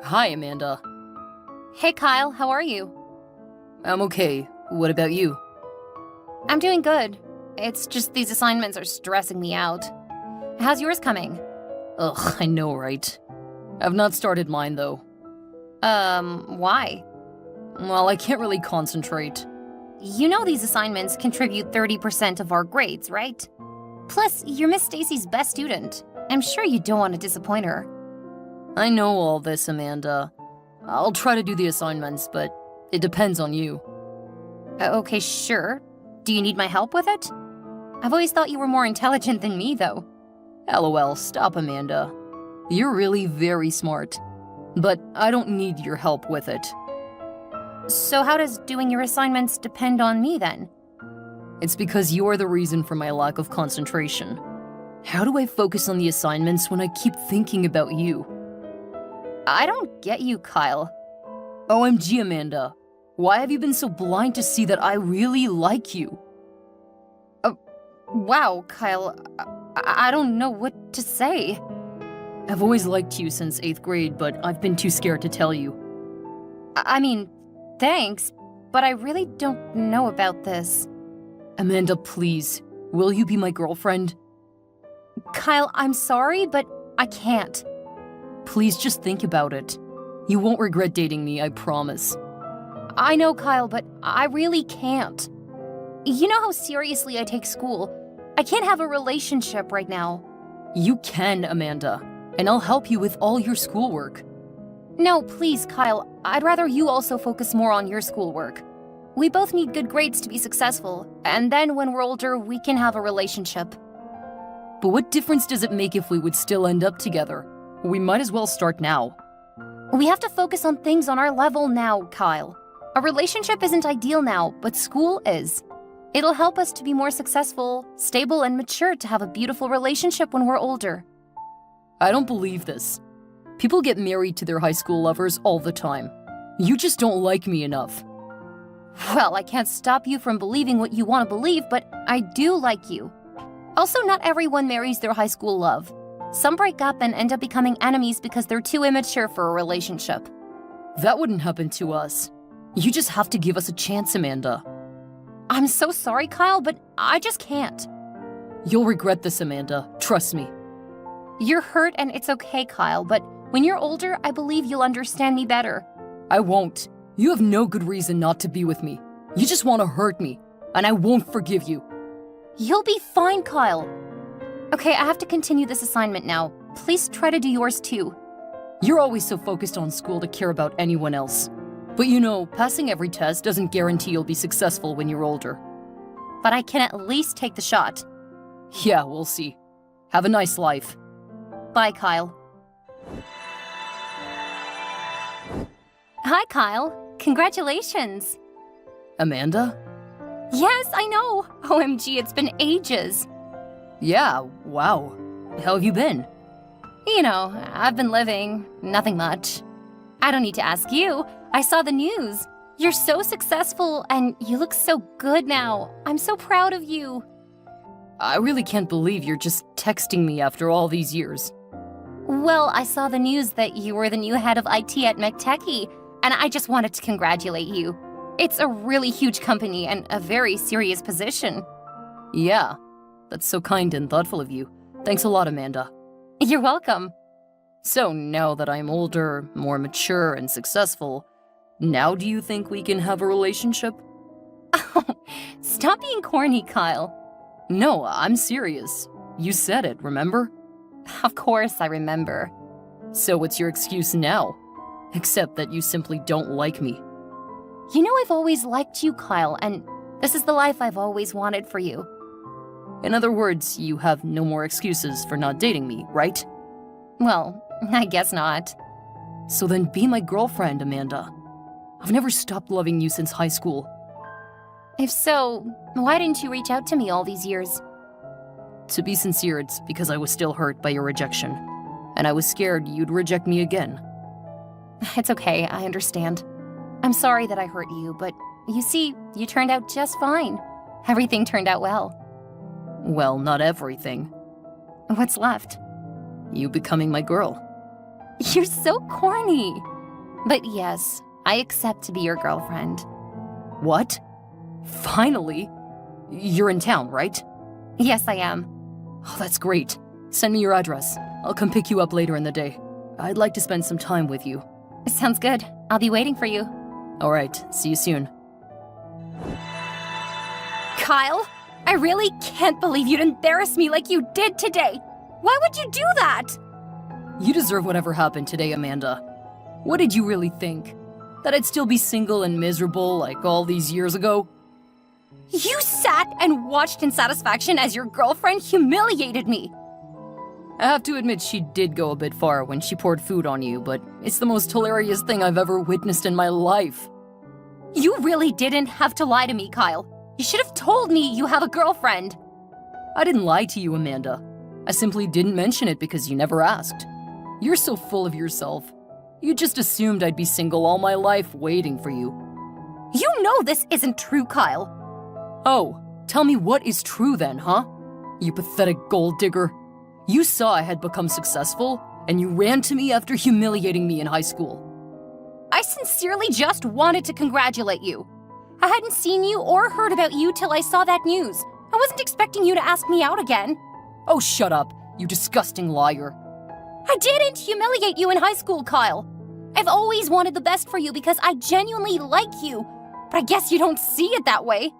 Hi, Amanda. Hey Kyle, how are you? I'm okay. What about you? I'm doing good. It's just these assignments are stressing me out. How's yours coming? Ugh, I know, right? I've not started mine, though. Why? Well, I can't really concentrate. You know these assignments contribute 30% of our grades, right? Plus, you're Miss Stacy's best student. I'm sure you don't want to disappoint her. I know all this, Amanda. I'll try to do the assignments, but it depends on you. Okay, sure. Do you need my help with it? I've always thought you were more intelligent than me, though. LOL, stop, Amanda. You're really very smart. But I don't need your help with it. So how does doing your assignments depend on me, then? It's because you're the reason for my lack of concentration. How do I focus on the assignments when I keep thinking about you? I don't get you, Kyle. OMG, Amanda. Why have you been so blind to see that I really like you? Wow, Kyle. I don't know what to say. I've always liked you since 8th grade, but I've been too scared to tell you. I mean, thanks, but I really don't know about this. Amanda, please, will you be my girlfriend? Kyle, I'm sorry, but I can't. Please just think about it. You won't regret dating me, I promise. I know, Kyle, but I really can't. You know how seriously I take school. I can't have a relationship right now. You can, Amanda, and I'll help you with all your schoolwork. No, please, Kyle. I'd rather you also focus more on your schoolwork. We both need good grades to be successful, and then when we're older, we can have a relationship. But what difference does it make if we would still end up together? We might as well start now. We have to focus on things on our level now, Kyle. A relationship isn't ideal now, but school is. It'll help us to be more successful, stable, and mature to have a beautiful relationship when we're older. I don't believe this. People get married to their high school lovers all the time. You just don't like me enough. Well, I can't stop you from believing what you want to believe, but I do like you. Also, not everyone marries their high school love. Some break up and end up becoming enemies because they're too immature for a relationship. That wouldn't happen to us. You just have to give us a chance, Amanda. I'm so sorry, Kyle, but I just can't. You'll regret this, Amanda. Trust me. You're hurt and it's okay, Kyle, but when you're older, I believe you'll understand me better. I won't. You have no good reason not to be with me. You just want to hurt me, and I won't forgive you. You'll be fine, Kyle. Okay, I have to continue this assignment now. Please try to do yours too. You're always so focused on school to care about anyone else. But you know, passing every test doesn't guarantee you'll be successful when you're older. But I can at least take the shot. Yeah, we'll see. Have a nice life. Bye, Kyle. Hi, Kyle. Congratulations. Amanda? Yes, I know. OMG, it's been ages. Yeah, wow. How have you been? You know, I've been living. Nothing much. I don't need to ask you. I saw the news. You're so successful and you look so good now. I'm so proud of you. I really can't believe you're just texting me after all these years. Well, I saw the news that you were the new head of IT at McTechie, and I just wanted to congratulate you. It's a really huge company and a very serious position. Yeah, that's so kind and thoughtful of you. Thanks a lot, Amanda. You're welcome. So now that I'm older, more mature, and successful, now do you think we can have a relationship? Oh, stop being corny, Kyle. No, I'm serious. You said it, remember? Of course I remember. So what's your excuse now? Except that you simply don't like me. You know I've always liked you, Kyle, and this is the life I've always wanted for you. In other words, you have no more excuses for not dating me, right? Well, I guess not. So then be my girlfriend, Amanda. I've never stopped loving you since high school. If so, why didn't you reach out to me all these years? To be sincere, it's because I was still hurt by your rejection, and I was scared you'd reject me again. It's okay, I understand. I'm sorry that I hurt you, but you see, you turned out just fine. Everything turned out well. Well, not everything. What's left? You becoming my girl. You're so corny. But yes, I accept to be your girlfriend. What? Finally? You're in town, right? Yes, I am. Oh, that's great. Send me your address. I'll come pick you up later in the day. I'd like to spend some time with you. Sounds good. I'll be waiting for you. All right, see you soon. Kyle, I really can't believe you'd embarrass me like you did today. Why would you do that? You deserve whatever happened today, Amanda. What did you really think? That I'd still be single and miserable like all these years ago? You sat and watched in satisfaction as your girlfriend humiliated me. I have to admit she did go a bit far when she poured food on you, but it's the most hilarious thing I've ever witnessed in my life. You really didn't have to lie to me, Kyle. You should have told me you have a girlfriend. I didn't lie to you, Amanda. I simply didn't mention it because you never asked. You're so full of yourself. You just assumed I'd be single all my life waiting for you. You know this isn't true, Kyle. Oh, tell me what is true then, huh? You pathetic gold digger. You saw I had become successful, and you ran to me after humiliating me in high school. I sincerely just wanted to congratulate you. I hadn't seen you or heard about you till I saw that news. I wasn't expecting you to ask me out again. Oh, shut up, you disgusting liar. I didn't humiliate you in high school, Kyle. I've always wanted the best for you because I genuinely like you, but I guess you don't see it that way.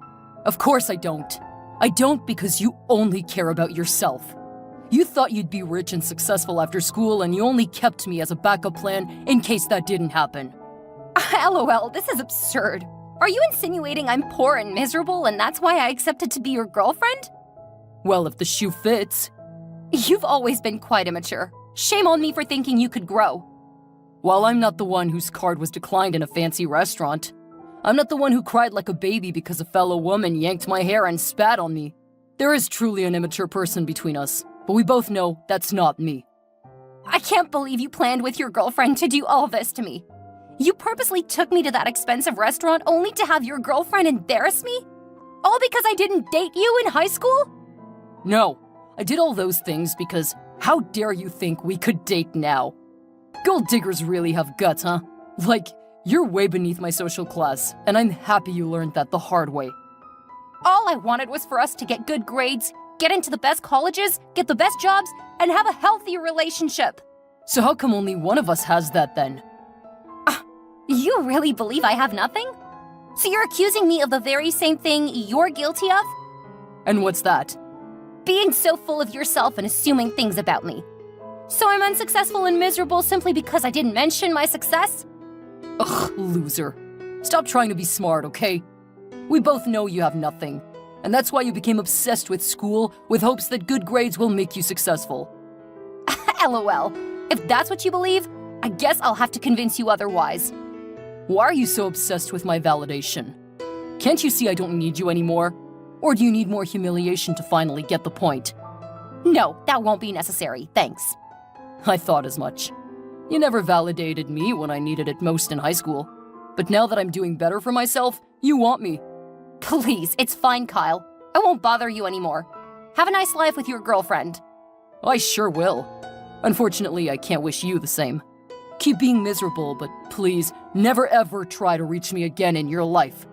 Of course I don't. I don't because you only care about yourself. You thought you'd be rich and successful after school, and you only kept me as a backup plan in case that didn't happen. LOL, this is absurd. Are you insinuating I'm poor and miserable and that's why I accepted to be your girlfriend? Well, if the shoe fits. You've always been quite immature. Shame on me for thinking you could grow. While I'm not the one whose card was declined in a fancy restaurant, I'm not the one who cried like a baby because a fellow woman yanked my hair and spat on me. There is truly an immature person between us, but we both know that's not me. I can't believe you planned with your girlfriend to do all this to me. You purposely took me to that expensive restaurant only to have your girlfriend embarrass me? All because I didn't date you in high school? No, I did all those things because how dare you think we could date now? Gold diggers really have guts, huh? Like, you're way beneath my social class, and I'm happy you learned that the hard way. All I wanted was for us to get good grades, get into the best colleges, get the best jobs, and have a healthy relationship. So how come only one of us has that then? You really believe I have nothing? So you're accusing me of the very same thing you're guilty of? And what's that? Being so full of yourself and assuming things about me. So I'm unsuccessful and miserable simply because I didn't mention my success? Ugh, loser. Stop trying to be smart, okay? We both know you have nothing. And that's why you became obsessed with school with hopes that good grades will make you successful. LOL. If that's what you believe, I guess I'll have to convince you otherwise. Why are you so obsessed with my validation? Can't you see I don't need you anymore? Or do you need more humiliation to finally get the point? No, that won't be necessary, thanks. I thought as much. You never validated me when I needed it most in high school. But now that I'm doing better for myself, you want me. Please, it's fine, Kyle. I won't bother you anymore. Have a nice life with your girlfriend. I sure will. Unfortunately, I can't wish you the same. Keep being miserable, but please, never ever try to reach me again in your life.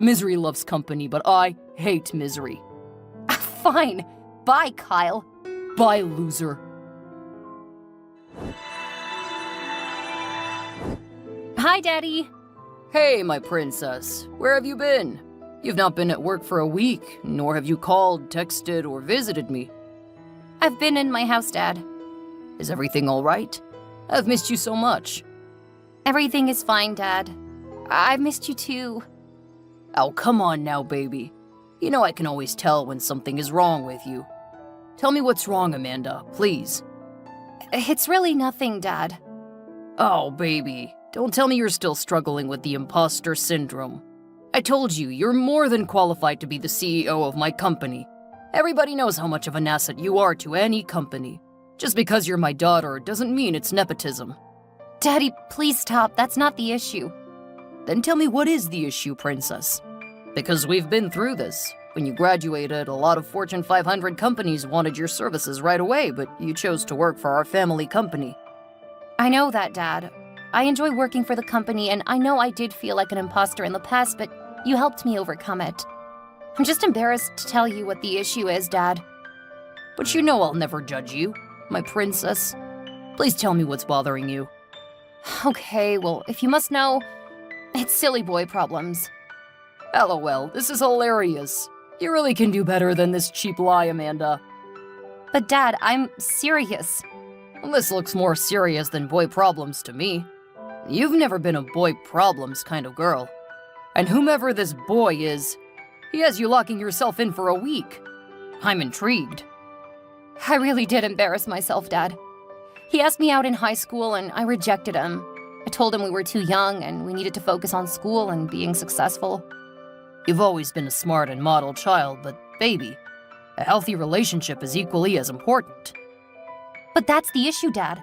Misery loves company, but I hate misery. Fine. Bye, Kyle. Bye, loser. Hi, Daddy. Hey, my princess. Where have you been? You've not been at work for a week, nor have you called, texted, or visited me. I've been in my house, Dad. Is everything all right? I've missed you so much. Everything is fine, Dad. I've missed you too. Oh, come on now, baby. You know I can always tell when something is wrong with you. Tell me what's wrong, Amanda, please. It's really nothing, Dad. Oh, baby. Don't tell me you're still struggling with the imposter syndrome. I told you, you're more than qualified to be the CEO of my company. Everybody knows how much of an asset you are to any company. Just because you're my daughter doesn't mean it's nepotism. Daddy, please stop. That's not the issue. Then tell me what is the issue, princess? Because we've been through this. When you graduated, a lot of Fortune 500 companies wanted your services right away, but you chose to work for our family company. I know that, Dad. I enjoy working for the company, and I know I did feel like an imposter in the past, but you helped me overcome it. I'm just embarrassed to tell you what the issue is, Dad. But you know I'll never judge you, my princess. Please tell me what's bothering you. Okay, well, if you must know, it's silly boy problems. LOL, this is hilarious. You really can do better than this cheap lie, Amanda. But Dad, I'm serious. Well, this looks more serious than boy problems to me. You've never been a boy problems kind of girl. And whomever this boy is, he has you locking yourself in for a week. I'm intrigued. I really did embarrass myself, Dad. He asked me out in high school and I rejected him. I told him we were too young and we needed to focus on school and being successful. You've always been a smart and model child, but baby, a healthy relationship is equally as important. But that's the issue, Dad.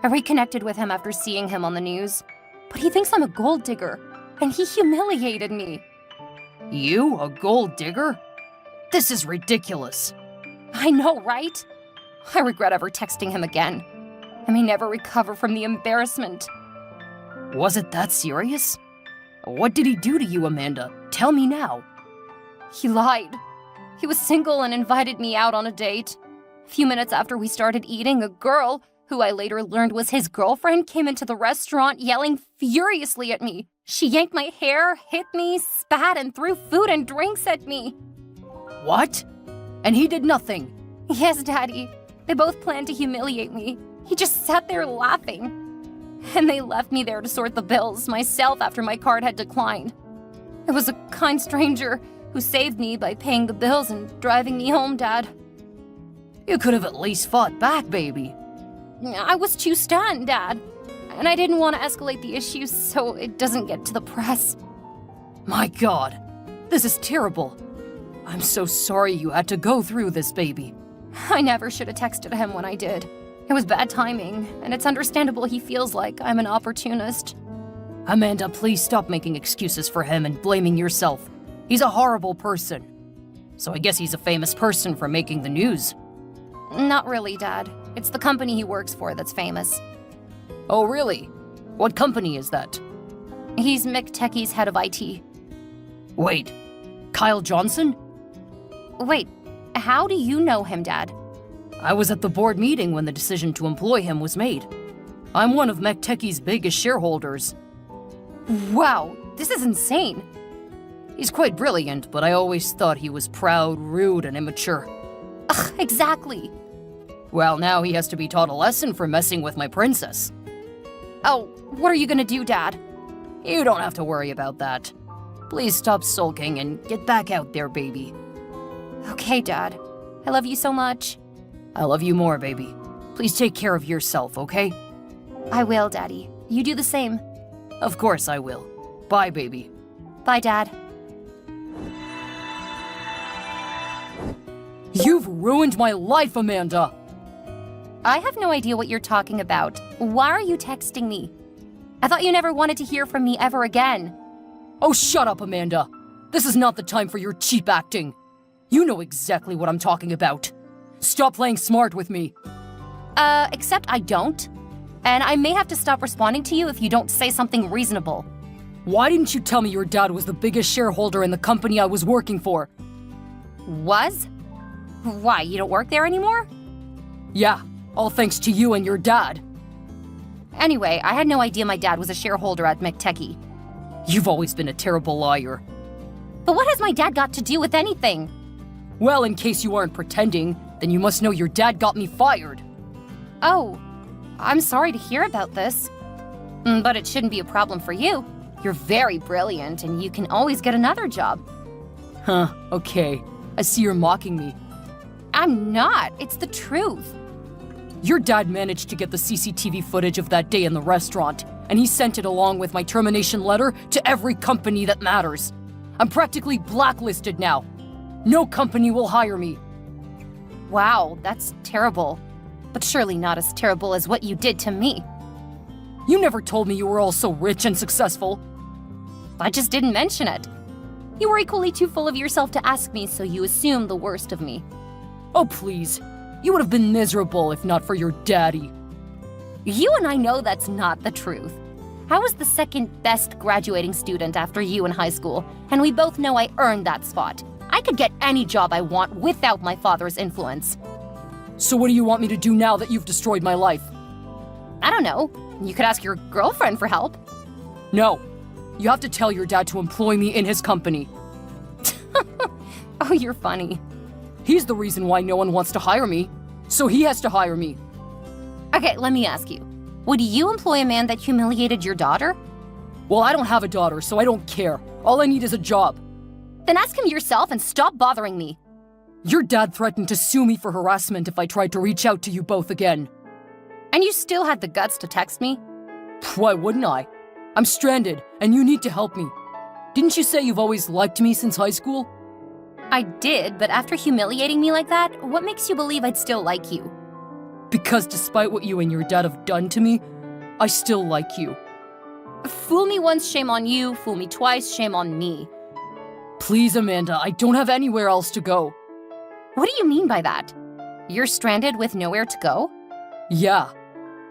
I reconnected with him after seeing him on the news. But he thinks I'm a gold digger, and he humiliated me. You, a gold digger? This is ridiculous. I know, right? I regret ever texting him again. I may never recover from the embarrassment. Was it that serious? What did he do to you, Amanda? Tell me now. He lied. He was single and invited me out on a date. A few minutes after we started eating, a girl, who I later learned was his girlfriend, came into the restaurant yelling furiously at me. She yanked my hair, hit me, spat, and threw food and drinks at me. What? And he did nothing? Yes, Daddy. They both planned to humiliate me. He just sat there laughing. And they left me there to sort the bills myself after my card had declined. It was a kind stranger who saved me by paying the bills and driving me home, Dad. You could have at least fought back, baby. I was too stunned, Dad. And I didn't want to escalate the issue so it doesn't get to the press. My God, this is terrible. I'm so sorry you had to go through this, baby. I never should have texted him when I did. It was bad timing, and it's understandable he feels like I'm an opportunist. Amanda, please stop making excuses for him and blaming yourself. He's a horrible person. So I guess he's a famous person for making the news. Not really, Dad. It's the company he works for that's famous. Oh, really? What company is that? He's McTechie's head of IT. Wait, Kyle Johnson? Wait, how do you know him, Dad? I was at the board meeting when the decision to employ him was made. I'm one of McTechie's biggest shareholders. Wow, this is insane. He's quite brilliant, but I always thought he was proud, rude, and immature. Ugh, exactly. Well, now he has to be taught a lesson for messing with my princess. Oh, what are you gonna do, Dad? You don't have to worry about that. Please stop sulking and get back out there, baby. Okay, Dad. I love you so much. I love you more, baby. Please take care of yourself, okay? I will, Daddy. You do the same. Of course I will. Bye, baby. Bye, Dad. You've ruined my life, Amanda! I have no idea what you're talking about. Why are you texting me? I thought you never wanted to hear from me ever again. Oh, shut up, Amanda. This is not the time for your cheap acting. You know exactly what I'm talking about. Stop playing smart with me. Except I don't. And I may have to stop responding to you if you don't say something reasonable. Why didn't you tell me your dad was the biggest shareholder in the company I was working for? Was? Why, you don't work there anymore? Yeah, all thanks to you and your dad. Anyway, I had no idea my dad was a shareholder at McTechie. You've always been a terrible liar. But what has my dad got to do with anything? Well, in case you aren't pretending, then you must know your dad got me fired. Oh, I'm sorry to hear about this. But it shouldn't be a problem for you. You're very brilliant and you can always get another job. Huh, okay. I see you're mocking me. I'm not. It's the truth. Your dad managed to get the CCTV footage of that day in the restaurant, and he sent it along with my termination letter to every company that matters. I'm practically blacklisted now. No company will hire me. Wow, that's terrible. But surely not as terrible as what you did to me. You never told me you were all so rich and successful. I just didn't mention it. You were equally too full of yourself to ask me, so you assumed the worst of me. Oh, please. You would have been miserable if not for your daddy. You and I know that's not the truth. I was the second best graduating student after you in high school, and we both know I earned that spot. I could get any job I want without my father's influence. So what do you want me to do now that you've destroyed my life? I don't know. You could ask your girlfriend for help. No. You have to tell your dad to employ me in his company. Oh, you're funny. He's the reason why no one wants to hire me, so he has to hire me. Okay, let me ask you. Would you employ a man that humiliated your daughter? Well, I don't have a daughter, so I don't care. All I need is a job. Then ask him yourself and stop bothering me. Your dad threatened to sue me for harassment if I tried to reach out to you both again. And you still had the guts to text me? Why wouldn't I? I'm stranded, and you need to help me. Didn't you say you've always liked me since high school? I did, but after humiliating me like that, what makes you believe I'd still like you? Because despite what you and your dad have done to me, I still like you. Fool me once, shame on you. Fool me twice, shame on me. Please, Amanda, I don't have anywhere else to go. What do you mean by that? You're stranded with nowhere to go? Yeah.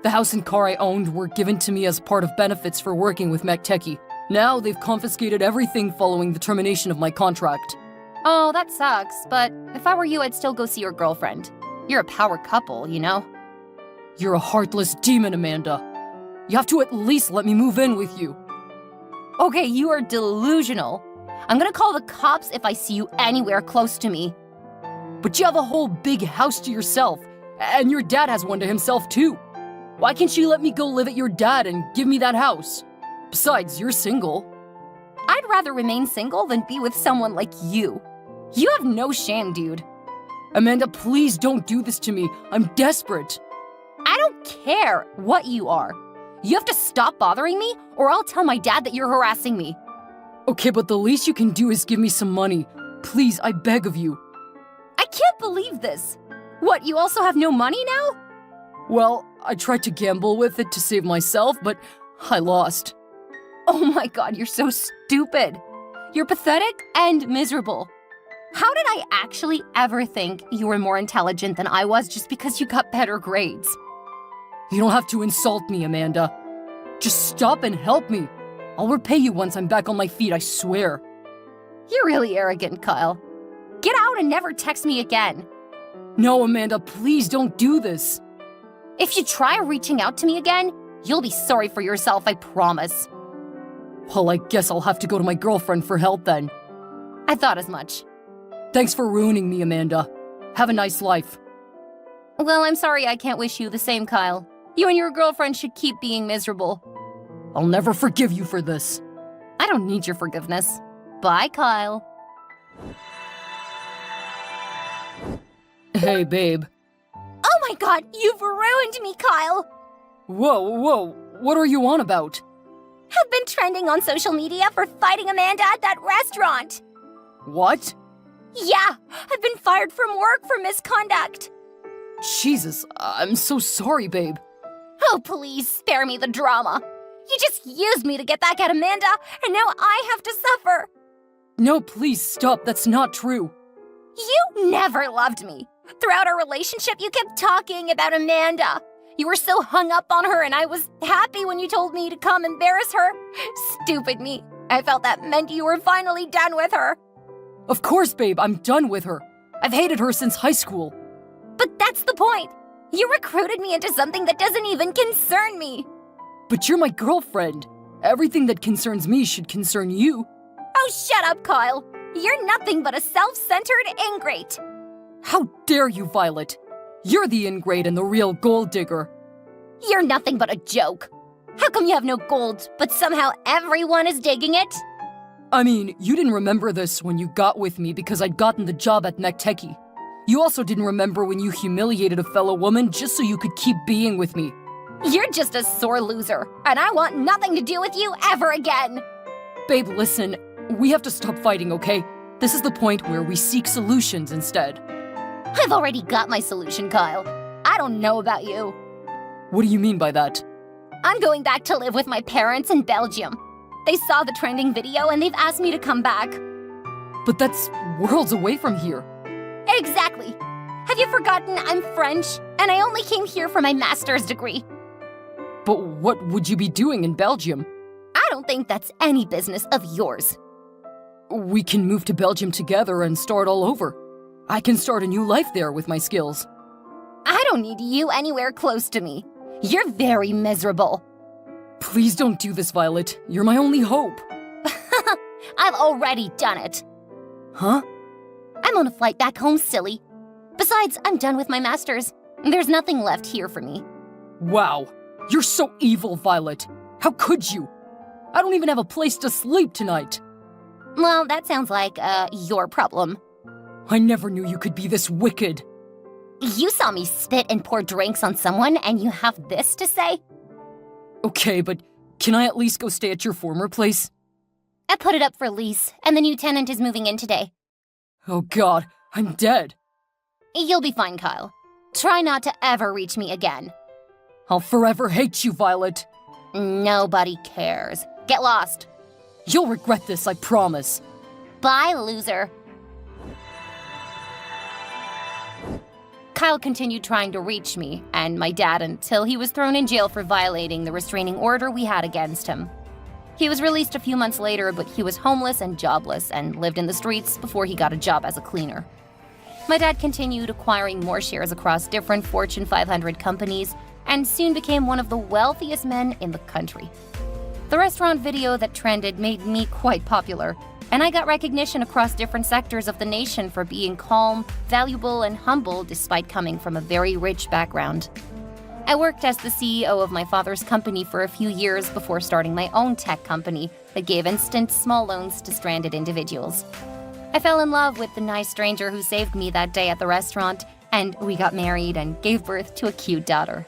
The house and car I owned were given to me as part of benefits for working with McTechie. Now they've confiscated everything following the termination of my contract. Oh, that sucks, but if I were you, I'd still go see your girlfriend. You're a power couple, you know? You're a heartless demon, Amanda. You have to at least let me move in with you. Okay, you are delusional. I'm gonna call the cops if I see you anywhere close to me. But you have a whole big house to yourself, and your dad has one to himself too. Why can't you let me go live at your dad and give me that house? Besides, you're single. I'd rather remain single than be with someone like you. You have no shame, dude. Amanda, please don't do this to me. I'm desperate. I don't care what you are. You have to stop bothering me, or I'll tell my dad that you're harassing me. Okay, but the least you can do is give me some money. Please, I beg of you. I can't believe this. What, you also have no money now? Well, I tried to gamble with it to save myself, but I lost. Oh my god, you're so stupid. You're pathetic and miserable. How did I actually ever think you were more intelligent than I was just because you got better grades? You don't have to insult me, Amanda. Just stop and help me. I'll repay you once I'm back on my feet, I swear. You're really arrogant, Kyle. Get out and never text me again. No, Amanda, please don't do this. If you try reaching out to me again, you'll be sorry for yourself, I promise. Well, I guess I'll have to go to my girlfriend for help then. I thought as much. Thanks for ruining me, Amanda. Have a nice life. Well, I'm sorry I can't wish you the same, Kyle. You and your girlfriend should keep being miserable. I'll never forgive you for this. I don't need your forgiveness. Bye, Kyle. Hey, babe. Oh my god, you've ruined me, Kyle! Whoa, what are you on about? I've been trending on social media for fighting Amanda at that restaurant. What? Yeah, I've been fired from work for misconduct. Jesus, I'm so sorry, babe. Oh, please spare me the drama. You just used me to get back at Amanda, and now I have to suffer. No, please stop. That's not true. You never loved me. Throughout our relationship, you kept talking about Amanda. You were so hung up on her, and I was happy when you told me to come embarrass her. Stupid me. I felt that meant you were finally done with her. Of course, babe, I'm done with her. I've hated her since high school. But that's the point. You recruited me into something that doesn't even concern me. But you're my girlfriend. Everything that concerns me should concern you. Oh, shut up, Kyle. You're nothing but a self-centered ingrate. How dare you, Violet? You're the ingrate and the real gold digger. You're nothing but a joke. How come you have no gold, but somehow everyone is digging it? I mean, you didn't remember this when you got with me because I'd gotten the job at McTechie. You also didn't remember when you humiliated a fellow woman just so you could keep being with me. You're just a sore loser, and I want nothing to do with you ever again. Babe, listen, we have to stop fighting, okay? This is the point where we seek solutions instead. I've already got my solution, Kyle. I don't know about you. What do you mean by that? I'm going back to live with my parents in Belgium. They saw the trending video and they've asked me to come back. But that's worlds away from here. Exactly. Have you forgotten I'm French and I only came here for my master's degree? But what would you be doing in Belgium? I don't think that's any business of yours. We can move to Belgium together and start all over. I can start a new life there with my skills. I don't need you anywhere close to me. You're very miserable. Please don't do this, Violet. You're my only hope. I've already done it. Huh? I'm on a flight back home, silly. Besides, I'm done with my masters. There's nothing left here for me. Wow. You're so evil, Violet. How could you? I don't even have a place to sleep tonight. Well, that sounds like, your problem. I never knew you could be this wicked. You saw me spit and pour drinks on someone, and you have this to say? Okay, but can I at least go stay at your former place? I put it up for lease, and the new tenant is moving in today. Oh God, I'm dead. You'll be fine, Kyle. Try not to ever reach me again. I'll forever hate you, Violet. Nobody cares. Get lost. You'll regret this, I promise. Bye, loser. Kyle continued trying to reach me and my dad until he was thrown in jail for violating the restraining order we had against him. He was released a few months later, but he was homeless and jobless and lived in the streets before he got a job as a cleaner. My dad continued acquiring more shares across different Fortune 500 companies and soon became one of the wealthiest men in the country. The restaurant video that trended made me quite popular, and I got recognition across different sectors of the nation for being calm, valuable, and humble despite coming from a very rich background. I worked as the CEO of my father's company for a few years before starting my own tech company that gave instant small loans to stranded individuals. I fell in love with the nice stranger who saved me that day at the restaurant, and we got married and gave birth to a cute daughter.